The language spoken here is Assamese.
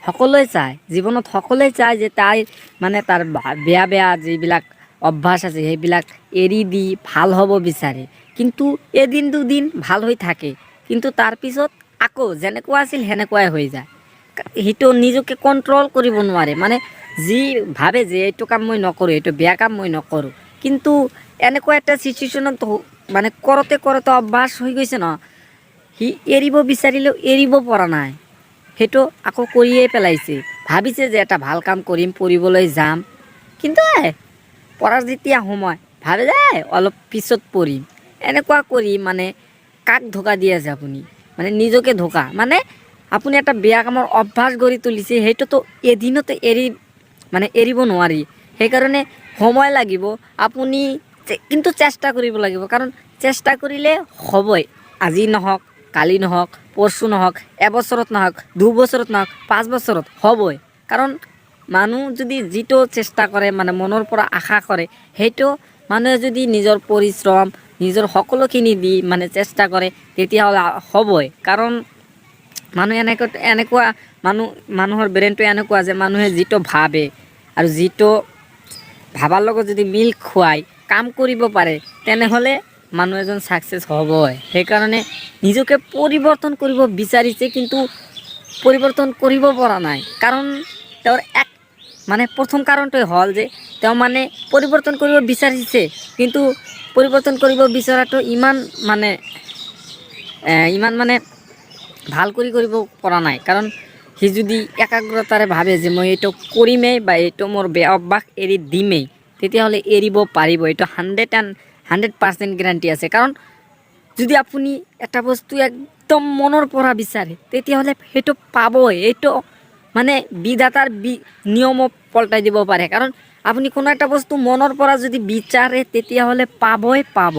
সকলোৱে চায়, জীৱনত সকলোৱে চায় যে তাই মানে তাৰ বেয়া বেয়া যিবিলাক অভ্যাস আছে সেইবিলাক এৰি দি ভাল হ'ব বিচাৰে। কিন্তু এদিন দুদিন ভাল হৈ থাকে, কিন্তু তাৰপিছত আকৌ যেনেকুৱা আছিল সেনেকুৱাই হৈ যায়। সেইটো নিজকে কণ্ট্ৰল কৰিব নোৱাৰে, মানে যি ভাবে যে এইটো কাম মই নকৰোঁ, এইটো বেয়া কাম মই নকৰোঁ, কিন্তু এনেকুৱা এটা চিটুৱেশ্যনত মানে কৰোঁতে কৰোঁতে অভ্যাস হৈ গৈছে ন, সি এৰিব বিচাৰিলেও এৰিব পৰা নাই, সেইটো আকৌ কৰিয়ে পেলাইছে। ভাবিছে যে এটা ভাল কাম কৰিম, পঢ়িবলৈ যাম, কিন্তু পঢ়াৰ যেতিয়া সময় ভাবে যে অলপ পিছত পঢ়িম, এনেকুৱা কৰি মানে কাক ধোকা দি আছে আপুনি, মানে নিজকে ধোকা। মানে আপুনি এটা বেয়া কামৰ অভ্যাস গঢ়ি তুলিছে, সেইটোতো এদিনতে এৰিব নোৱাৰি, সেইকাৰণে সময় লাগিব। আপুনি কিন্তু চেষ্টা কৰিব লাগিব, কাৰণ চেষ্টা কৰিলে হ'বই। আজি নহওক, কালি নহওক, পৰশু নহওক, এবছৰত নহওক, 2 বছৰত নহওক, 5 বছৰত হ'বই। কাৰণ মানুহ যদি যিটো চেষ্টা কৰে, মানে মনৰ পৰা আশা কৰে, সেইটো মানুহে যদি নিজৰ পৰিশ্ৰম, নিজৰ সকলোখিনি দি মানে চেষ্টা কৰে, তেতিয়াহ'লে হ'বই। কাৰণ মানুহ এনেকুৱা মানুহৰ ব্ৰেইনটো এনেকুৱা যে মানুহে যিটো ভাবে আৰু যিটো ভাবাৰ লগত যদি মিল খুৱাই কাম কৰিব পাৰে, তেনেহ'লে মানুহ এজন ছাকচেছ হ'বই। সেইকাৰণে নিজকে পৰিৱৰ্তন কৰিব বিচাৰিছে, কিন্তু পৰিৱৰ্তন কৰিব পৰা নাই। কাৰণ তেওঁৰ প্ৰথম কাৰণটোৱে হ'ল যে তেওঁ মানে পৰিৱৰ্তন কৰিব বিচাৰিছে, কিন্তু পৰিৱৰ্তন কৰিব বিচৰাটো ইমান ভাল কৰিব পৰা নাই। কাৰণ সি যদি একাগ্ৰতাৰে ভাবে যে মই এইটো কৰিমেই বা এইটো মোৰ বেয়া অভ্যাস এৰি দিমেই, তেতিয়াহ'লে এৰিব পাৰিব। এইটো 100% গেৰাণ্টি আছে। কাৰণ যদি আপুনি এটা বস্তু একদম মনৰ পৰা বিচাৰে, তেতিয়াহ'লে সেইটো পাবই। এইটো মানে বিধাতাৰ নিয়মো পলটাই দিব পাৰে। কাৰণ আপুনি কোনো এটা বস্তু মনৰ পৰা যদি বিচাৰে, তেতিয়াহ'লে পাবই পাব।